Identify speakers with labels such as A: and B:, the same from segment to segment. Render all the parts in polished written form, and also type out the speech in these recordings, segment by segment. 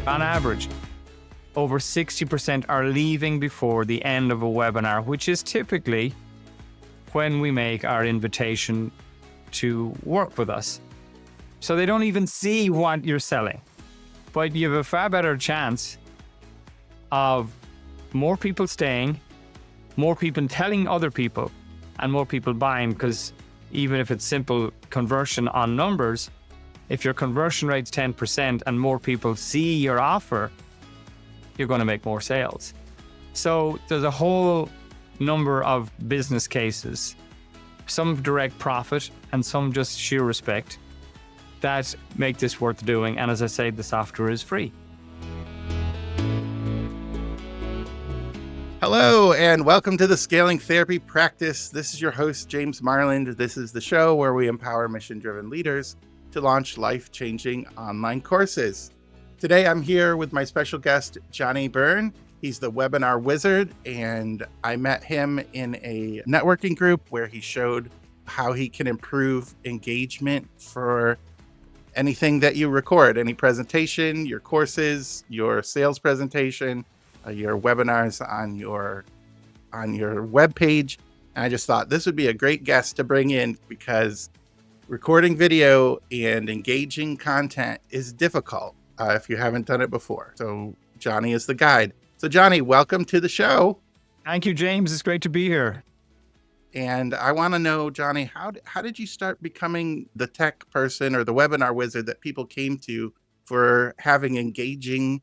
A: On average, over 60% are leaving before the end of a webinar, which is typically when we make our invitation to work with us. So they don't even see what you're selling. But you have a far better chance of more people staying, more people telling other people, and more people buying, because even if it's simple conversion on numbers, if your conversion rate's 10% and more people see your offer, you're going to make more sales. So there's a whole number of business cases, some direct profit and some just sheer respect, that make this worth doing. And as I say, the software is free.
B: Hello, and welcome to the Scaling Therapy Practice. This is your host, James Marlin. This is the show where we empower mission-driven leaders to launch life-changing online courses. Today, I'm here with my special guest, Johnny Beirne. He's the webinar wizard, and I met him in a networking group where he showed how he can improve engagement for anything that you record, any presentation, your courses, your sales presentation, your webinars on your web page. And I just thought this would be a great guest to bring in because recording video and engaging content is difficult if you haven't done it before. So Johnny is the guide. So Johnny, welcome to the show.
A: Thank you, James. It's great to be here.
B: And I want to know, Johnny, how did you start becoming the tech person or the webinar wizard that people came to for having engaging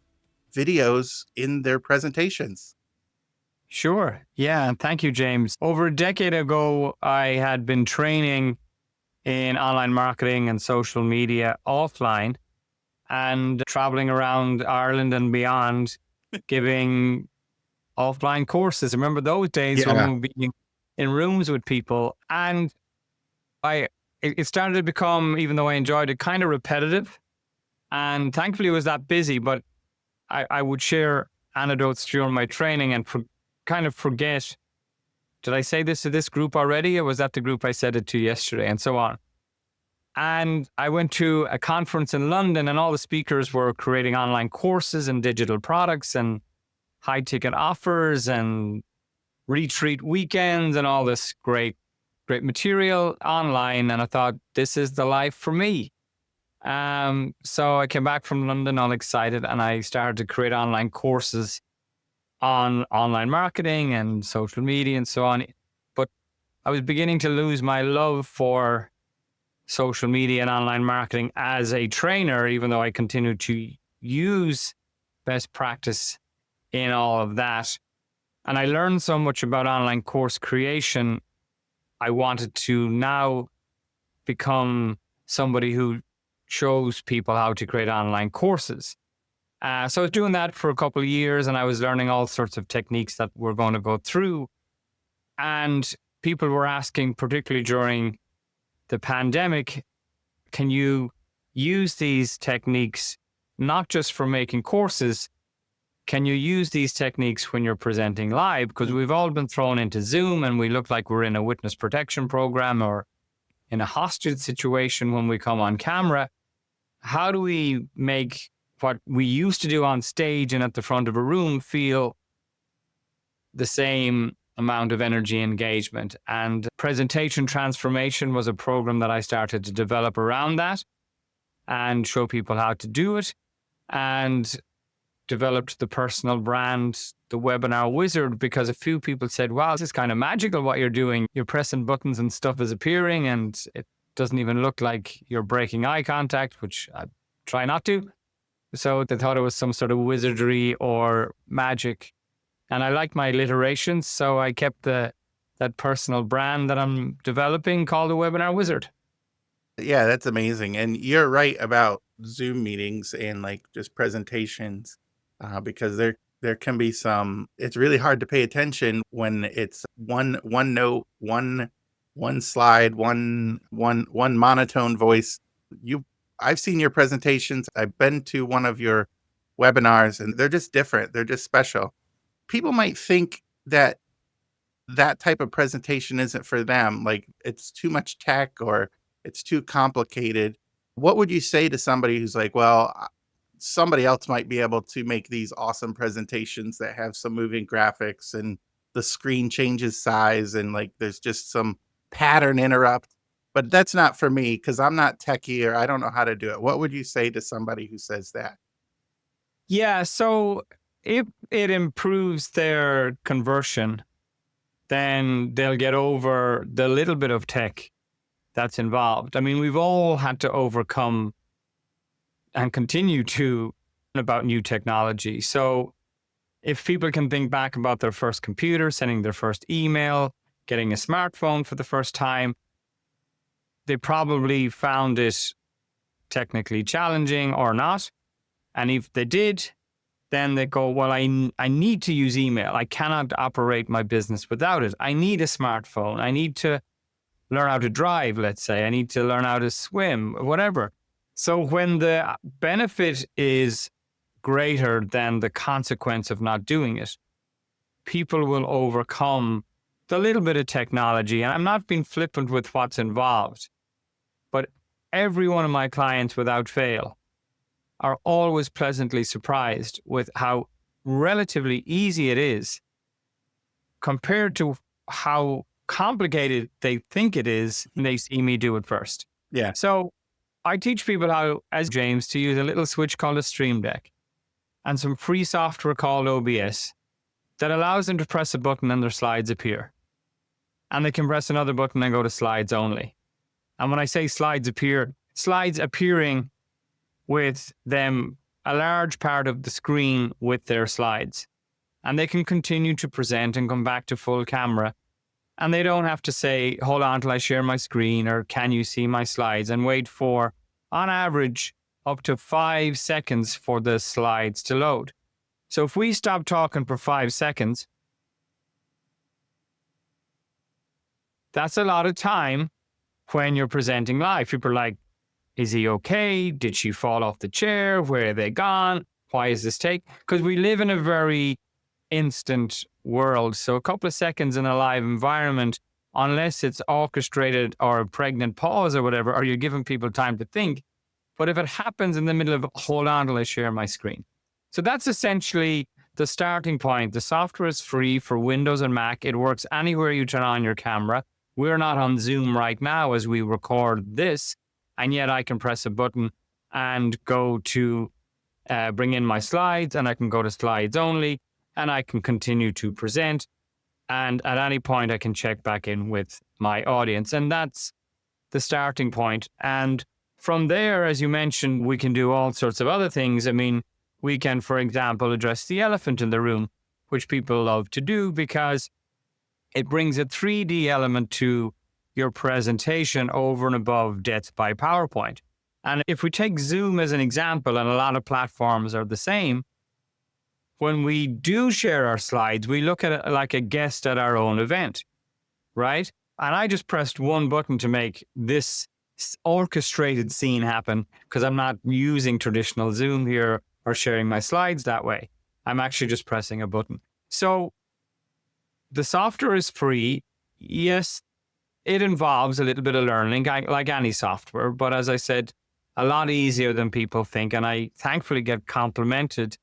B: videos in their presentations?
A: Sure. Yeah. And thank you, James. Over a decade ago, I had been training in online marketing and social media offline and traveling around Ireland and beyond, giving offline courses. Remember those days when we would be in rooms with people, and it started to become, even though I enjoyed it, kind of repetitive. And thankfully it was that busy, but I would share anecdotes during my training and kind of forget, did I say this to this group already? Or was that the group I said it to yesterday? And so on. And I went to a conference in London and all the speakers were creating online courses and digital products and high ticket offers and retreat weekends and all this great material online. And I thought, this is the life for me. So I came back from London all excited and I started to create online courses on online marketing and social media and so on. But I was beginning to lose my love for social media and online marketing as a trainer, even though I continued to use best practice in all of that. And I learned so much about online course creation. I wanted to now become somebody who shows people how to create online courses. So I was doing that for a couple of years and I was learning all sorts of techniques that we're going to go through. And people were asking, particularly during the pandemic, can you use these techniques not just for making courses? Can you use these techniques when you're presenting live? Because we've all been thrown into Zoom and we look like we're in a witness protection program or in a hostage situation when we come on camera. How do we make what we used to do on stage and at the front of a room feel the same amount of energy engagement? And presentation transformation was a program that I started to develop around that and show people how to do it, and developed the personal brand, the webinar wizard, because a few people said, wow, this is kind of magical what you're doing. You're pressing buttons and stuff is appearing and it doesn't even look like you're breaking eye contact, which I try not to. So they thought it was some sort of wizardry or magic. And I like my alliterations, so I kept that personal brand that I'm developing called the Webinar Wizard.
B: Yeah, that's amazing. And you're right about Zoom meetings and like just presentations, because there can be it's really hard to pay attention when it's one note, one slide, one monotone voice. I've seen your presentations. I've been to one of your webinars and they're just different. They're just special. People might think that type of presentation isn't for them. Like it's too much tech or it's too complicated. What would you say to somebody who's like, well, somebody else might be able to make these awesome presentations that have some moving graphics and the screen changes size and like there's just some pattern interrupt. But that's not for me because I'm not techie or I don't know how to do it. What would you say to somebody who says that?
A: Yeah. So if it improves their conversion, then they'll get over the little bit of tech that's involved. I mean, we've all had to overcome and continue to learn about new technology. So if people can think back about their first computer, sending their first email, getting a smartphone for the first time, they probably found it technically challenging or not. And if they did, then they go, well, I need to use email. I cannot operate my business without it. I need a smartphone. I need to learn how to drive, let's say. I need to learn how to swim, whatever. So when the benefit is greater than the consequence of not doing it, people will overcome the little bit of technology. And I'm not being flippant with what's involved, but every one of my clients, without fail, are always pleasantly surprised with how relatively easy it is compared to how complicated they think it is when they see me do it first.
B: Yeah.
A: So I teach people how, as James, to use a little switch called a Stream Deck and some free software called OBS that allows them to press a button and their slides appear. And they can press another button and go to slides only. And when I say slides appear, slides appearing with them a large part of the screen with their slides. And they can continue to present and come back to full camera. And they don't have to say, hold on till I share my screen or can you see my slides, and wait for, on average, up to 5 seconds for the slides to load. So if we stop talking for 5 seconds, that's a lot of time when you're presenting live. People are like, is he okay? Did she fall off the chair? Where are they gone? Why is this take? Because we live in a very instant world. So a couple of seconds in a live environment, unless it's orchestrated or a pregnant pause or whatever, or you're giving people time to think. But if it happens in the middle of, hold on till I share my screen. So that's essentially the starting point. The software is free for Windows and Mac. It works anywhere you turn on your camera. We're not on Zoom right now as we record this. And yet I can press a button and go to bring in my slides, and I can go to slides only, and I can continue to present. And at any point, I can check back in with my audience. And that's the starting point. And from there, as you mentioned, we can do all sorts of other things. I mean, we can, for example, address the elephant in the room, which people love to do because it brings a 3D element to your presentation over and above death by PowerPoint. And if we take Zoom as an example, and a lot of platforms are the same, when we do share our slides, we look at it like a guest at our own event, right? And I just pressed one button to make this orchestrated scene happen because I'm not using traditional Zoom here or sharing my slides that way. I'm actually just pressing a button. So the software is free. Yes, it involves a little bit of learning, like any software, but as I said, a lot easier than people think. And I thankfully get complimented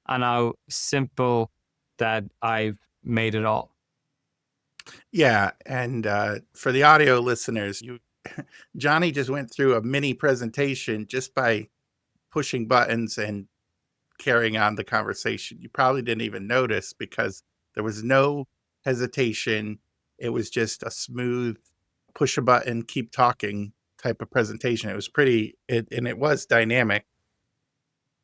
A: on how simple that I've made it all.
B: Yeah. And for the audio listeners, Johnny just went through a mini presentation just by pushing buttons and carrying on the conversation. You probably didn't even notice because there was no hesitation. It was just a smooth push a button, keep talking type of presentation. It was and it was dynamic.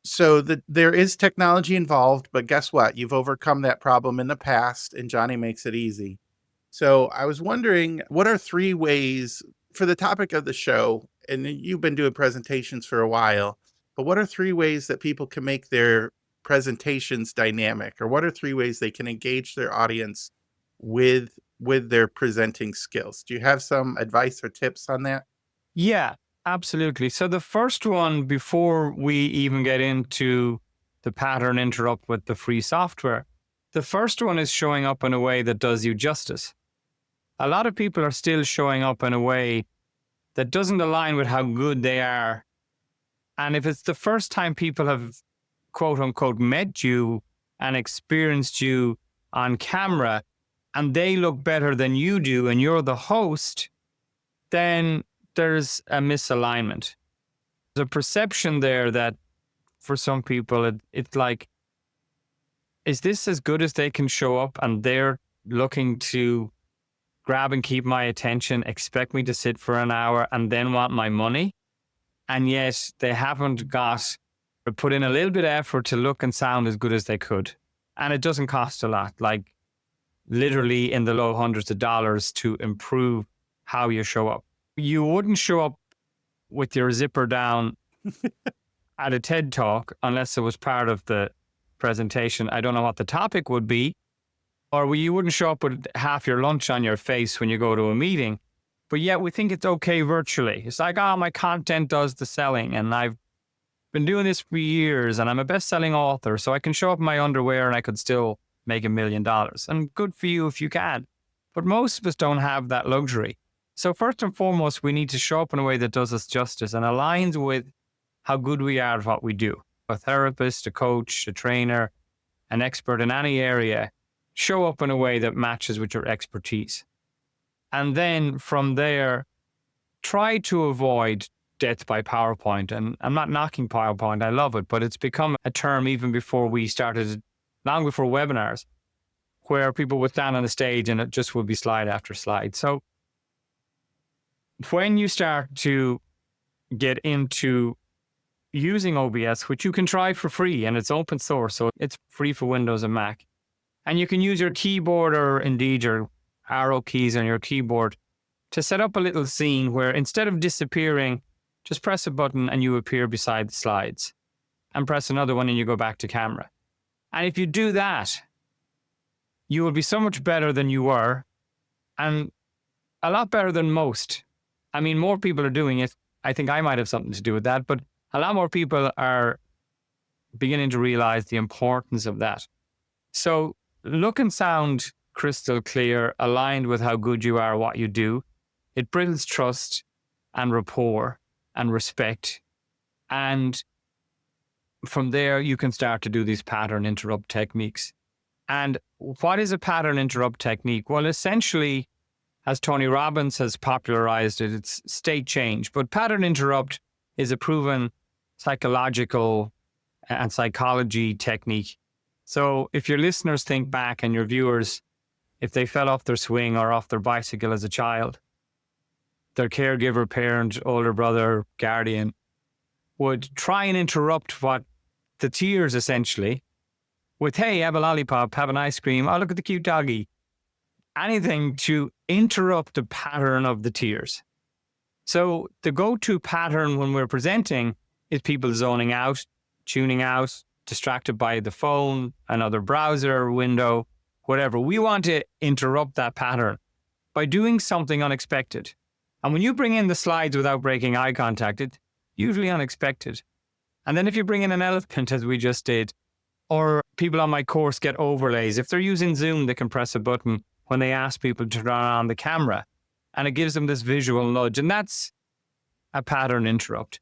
B: So there is technology involved, but guess what? You've overcome that problem in the past, and Johnny makes it easy. So I was wondering, what are 3 ways for the topic of the show? And you've been doing presentations for a while, but what are 3 ways that people can make their presentations dynamic? Or what are 3 ways they can engage their audience with their presenting skills? Do you have some advice or tips on that?
A: Yeah, absolutely. So the first one, before we even get into the pattern interrupt with the free software, the first one is showing up in a way that does you justice. A lot of people are still showing up in a way that doesn't align with how good they are. And if it's the first time people have quote unquote met you and experienced you on camera, and they look better than you do, and you're the host, then there's a misalignment. There's a perception there that for some people, it's like, is this as good as they can show up? And they're looking to grab and keep my attention, expect me to sit for an hour and then want my money. And yet they haven't got or put in a little bit of effort to look and sound as good as they could. And it doesn't cost a lot, like literally in the low hundreds of dollars to improve how you show up. You wouldn't show up with your zipper down at a TED Talk unless it was part of the presentation. I don't know what the topic would be. Or you wouldn't show up with half your lunch on your face when you go to a meeting. But yet we think it's okay virtually. It's like, oh, my content does the selling. And I've been doing this for years and I'm a best-selling author. So I can show up in my underwear and I could still make $1 million. And good for you if you can. But most of us don't have that luxury. So first and foremost, we need to show up in a way that does us justice and aligns with how good we are at what we do. A therapist, a coach, a trainer, an expert in any area, show up in a way that matches with your expertise. And then from there, try to avoid death by PowerPoint. And I'm not knocking PowerPoint, I love it, but it's become a term even before we started, long before webinars, where people would stand on the stage and it just would be slide after slide. So when you start to get into using OBS, which you can try for free and it's open source, so it's free for Windows and Mac, and you can use your keyboard or indeed your arrow keys on your keyboard to set up a little scene where instead of disappearing, just press a button and you appear beside the slides, and press another one and you go back to camera. And if you do that, you will be so much better than you were, and a lot better than most. I mean, more people are doing it. I think I might have something to do with that, but a lot more people are beginning to realize the importance of that. So look and sound crystal clear, aligned with how good you are, what you do. It builds trust and rapport and respect. And from there, you can start to do these pattern interrupt techniques. And what is a pattern interrupt technique? Well, essentially, as Tony Robbins has popularized it, it's state change. But pattern interrupt is a proven psychological and psychology technique. So if your listeners think back and your viewers, if they fell off their swing or off their bicycle as a child, their caregiver, parent, older brother, guardian would try and interrupt what the tears essentially with, hey, have a lollipop, have an ice cream, oh, look at the cute doggy. Anything to interrupt the pattern of the tears. So the go-to pattern when we're presenting is people zoning out, tuning out, distracted by the phone, another browser window, whatever. We want to interrupt that pattern by doing something unexpected. And when you bring in the slides without breaking eye contact, it's usually unexpected. And then if you bring in an elephant, as we just did, or people on my course get overlays, if they're using Zoom, they can press a button when they ask people to turn on the camera, and it gives them this visual nudge, and that's a pattern interrupt.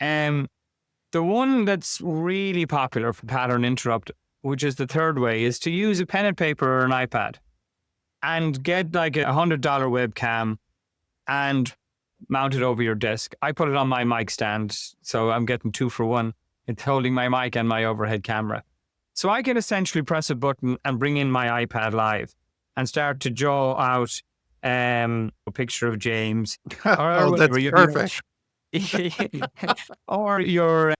A: The one that's really popular for pattern interrupt, which is the third way, is to use a pen and paper or an iPad and get like a $100 webcam and mount it over your desk. I put it on my mic stand, so I'm getting 2 for 1. It's holding my mic and my overhead camera. So I can essentially press a button and bring in my iPad live and start to draw out a picture of James.
B: Oh, that's perfect.
A: Or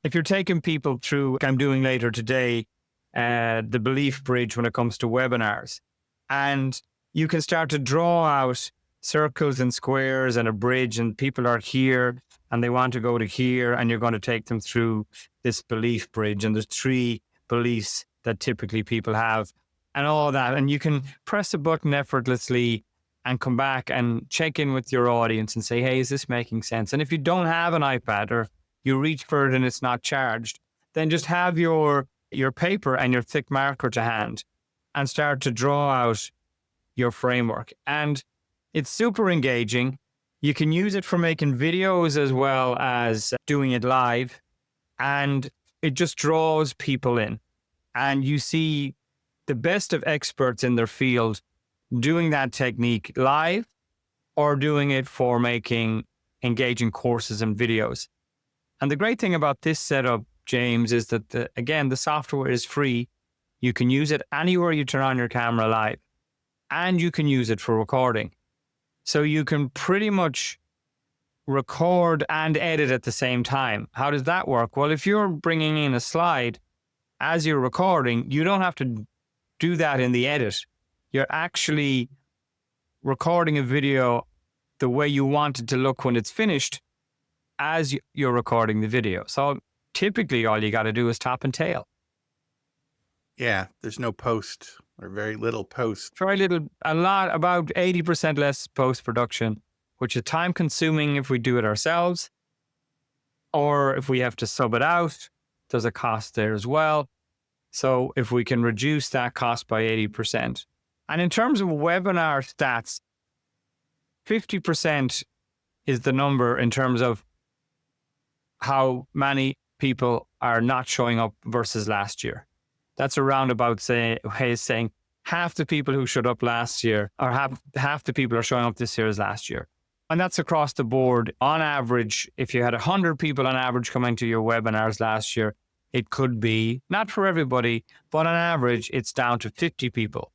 A: if you're taking people through, like I'm doing later today, the belief bridge when it comes to webinars. And you can start to draw out circles and squares and a bridge, and people are here and they want to go to here, and you're going to take them through this belief bridge. And there's 3 beliefs that typically people have and all that. And you can press a button effortlessly and come back and check in with your audience and say, hey, is this making sense? And if you don't have an iPad or you reach for it and it's not charged, then just have your paper and your thick marker to hand and start to draw out your framework. And it's super engaging. You can use it for making videos as well as doing it live. And it just draws people in. And you see the best of experts in their field doing that technique live or doing it for making engaging courses and videos. And the great thing about this setup, James, is that, the software is free. You can use it anywhere you turn on your camera live, and you can use it for recording. So you can pretty much record and edit at the same time. How does that work? Well, if you're bringing in a slide as you're recording, you don't have to do that in the edit. You're actually recording a video the way you want it to look when it's finished as you're recording the video. So typically all you got to do is top and tail.
B: Yeah, there's no post or very little post.
A: Very little, about 80% less post-production, which is time consuming if we do it ourselves, or if we have to sub it out, there's a cost there as well. So if we can reduce that cost by 80%. And in terms of webinar stats, 50% is the number in terms of how many people are not showing up versus last year. That's around about saying half the people who showed up last year, or half the people are showing up this year as last year. And that's across the board. On average, if you had 100 people on average coming to your webinars last year, it could be, not for everybody, but on average, it's down to 50 people.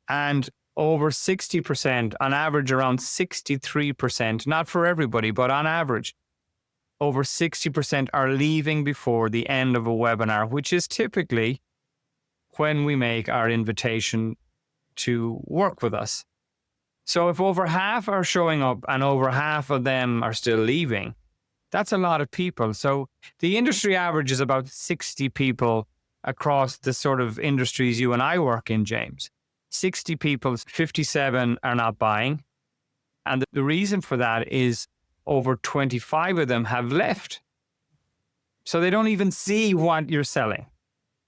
A: And over 60%, on average around 63%, not for everybody, but on average, over 60% are leaving before the end of a webinar, which is typically when we make our invitation to work with us. So if over half are showing up and over half of them are still leaving, that's a lot of people. So the industry average is about 60 people across the sort of industries you and I work in, James. 60 people, 57 are not buying. And the reason for that is over 25 of them have left. So they don't even see what you're selling.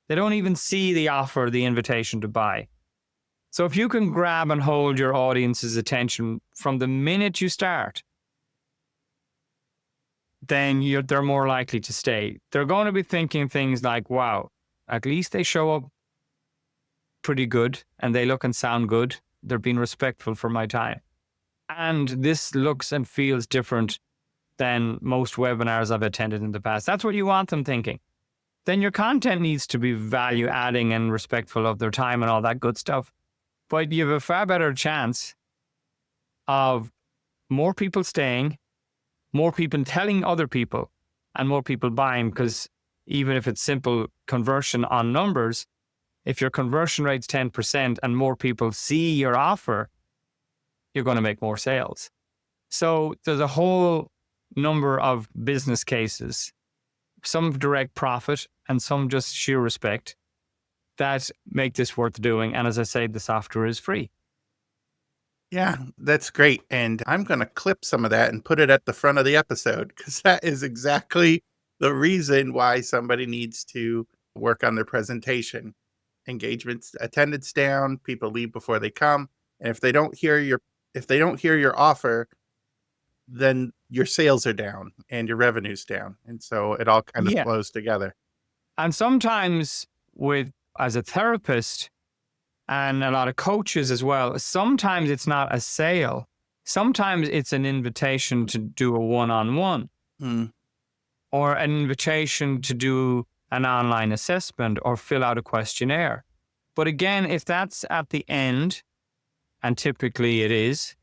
A: They don't even see the offer, the invitation to buy. So if you can grab and hold your audience's attention from the minute you start, then they're more likely to stay. They're going to be thinking things like, wow, at least they show up pretty good and they look and sound good. They're being respectful for my time. And this looks and feels different than most webinars I've attended in the past. That's what you want them thinking. Then your content needs to be value adding and respectful of their time and all that good stuff. But you have a far better chance of more people staying, more people telling other people, and more people buying, because even if it's simple conversion on numbers, if your conversion rate's 10% and more people see your offer, you're going to make more sales. So there's a whole number of business cases, some direct profit and some just sheer respect, that make this worth doing. And as I say, the software is free.
B: Yeah, that's great. And I'm going to clip some of that and put it at the front of the episode, because that is exactly the reason why somebody needs to work on their presentation. Engagements, attendance down, people leave before they come. And if they don't hear your offer, then your sales are down and your revenue's down. And so it all kind of flows together.
A: And sometimes as a therapist and a lot of coaches as well, sometimes it's not a sale. Sometimes it's an invitation to do a one-on-one or an invitation to do an online assessment or fill out a questionnaire. But again, if that's at the end, and typically it is,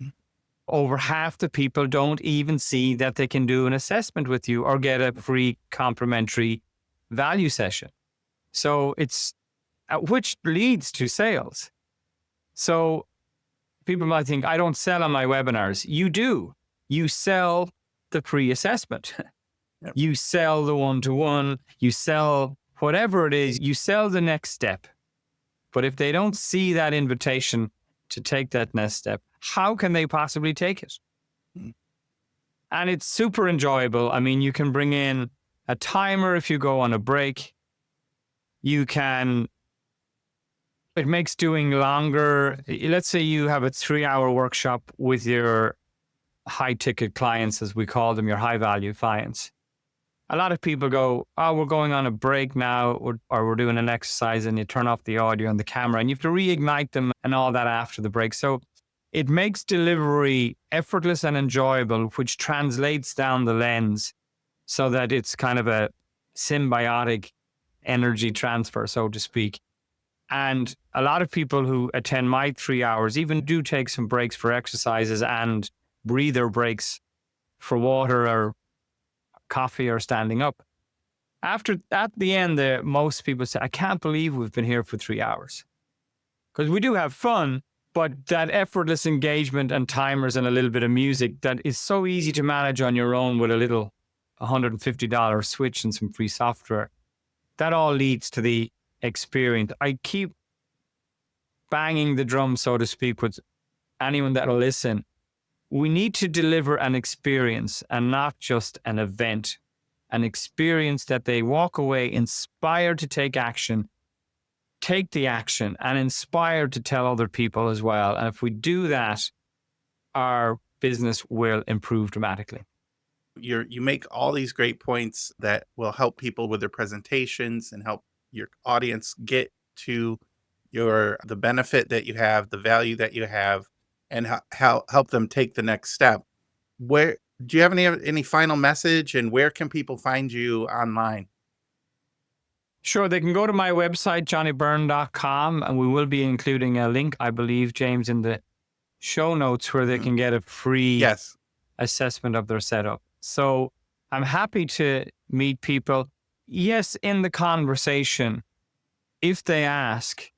A: over half the people don't even see that they can do an assessment with you or get a free complimentary value session. So which leads to sales. So people might think, I don't sell on my webinars. You do. You sell the pre-assessment.
B: Yep.
A: You sell the one-to-one. You sell whatever it is. You sell the next step. But if they don't see that invitation to take that next step, how can they possibly take it? And it's super enjoyable. I mean, you can bring in a timer if you go on a break. It makes doing longer. Let's say you have a 3-hour workshop with your high ticket clients, as we call them, your high value clients. a lot of people go, oh, we're going on a break now, or we're doing an exercise, and you turn off the audio and the camera and you have to reignite them and all that after the break. So it makes delivery effortless and enjoyable, which translates down the lens so that it's kind of a symbiotic energy transfer, so to speak. And a lot of people who attend my 3 hours even do take some breaks for exercises and breather breaks for water or coffee or standing up. At the end, most people say, I can't believe we've been here for 3 hours. Because we do have fun, but that effortless engagement and timers and a little bit of music that is so easy to manage on your own with a little $150 switch and some free software, that all leads to the experience. I keep banging the drum, so to speak, with anyone that'll listen. We need to deliver an experience and not just an event, an experience that they walk away inspired to take action, take the action, and inspired to tell other people as well. And if we do that, our business will improve dramatically.
B: You make all these great points that will help people with their presentations and help your audience get to the benefit that you have, the value that you have, and help them take the next step. Where do you have any final message, and where can people find you online?
A: Sure, they can go to my website, johnnybeirne.com, and we will be including a link, I believe, James, in the show notes where they can get a free assessment of their setup. So I'm happy to meet people. Yes, in the conversation, if they ask,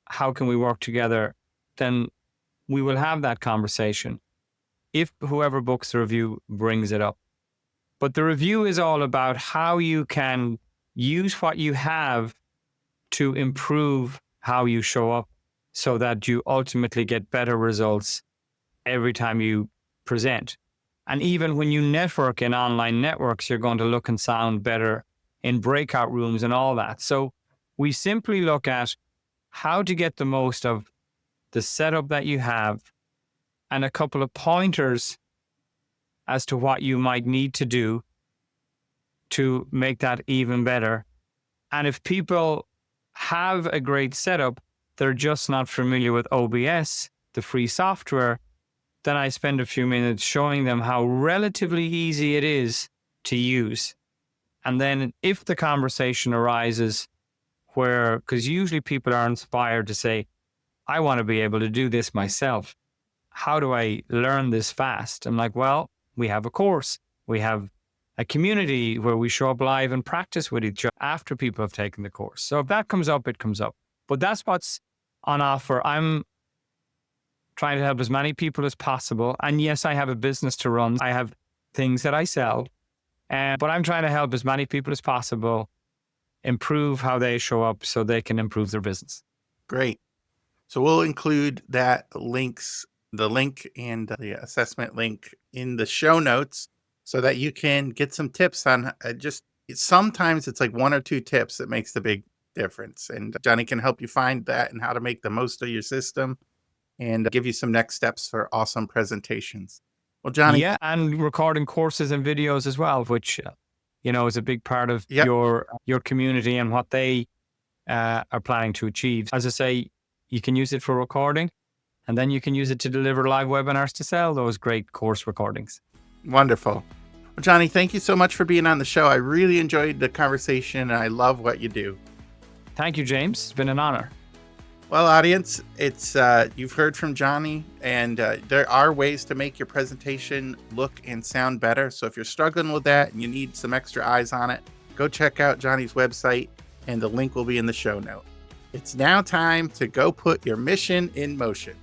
A: how can we work together, then we will have that conversation if whoever books the review brings it up. But the review is all about how you can use what you have to improve how you show up so that you ultimately get better results every time you present. And even when you network in online networks, you're going to look and sound better in breakout rooms and all that. So we simply look at how to get the most of the setup that you have and a couple of pointers as to what you might need to do to make that even better. And if people have a great setup, they're just not familiar with OBS, the free software, then I spend a few minutes showing them how relatively easy it is to use. And then if the conversation arises where, because usually people are inspired to say, I want to be able to do this myself. How do I learn this fast? I'm like, well, we have a course. We have a community where we show up live and practice with each other after people have taken the course. So if that comes up, it comes up. But that's what's on offer. I'm trying to help as many people as possible. And yes, I have a business to run. I have things that I sell. But I'm trying to help as many people as possible improve how they show up so they can improve their business.
B: Great. So we'll include the link and the assessment link in the show notes so that you can get some tips on sometimes it's like one or two tips that makes the big difference. And Johnny can help you find that and how to make the most of your system and give you some next steps for awesome presentations. Well, Johnny.
A: Yeah, and recording courses and videos as well, which, is a big part of your community and what they are planning to achieve. As I say, you can use it for recording, and then you can use it to deliver live webinars to sell those great course recordings.
B: Wonderful. Well, Johnny, thank you so much for being on the show. I really enjoyed the conversation, and I love what you do.
A: Thank you, James. It's been an honor.
B: Well, audience, it's you've heard from Johnny, and there are ways to make your presentation look and sound better. So if you're struggling with that and you need some extra eyes on it, go check out Johnny's website, and the link will be in the show note. It's now time to go put your mission in motion.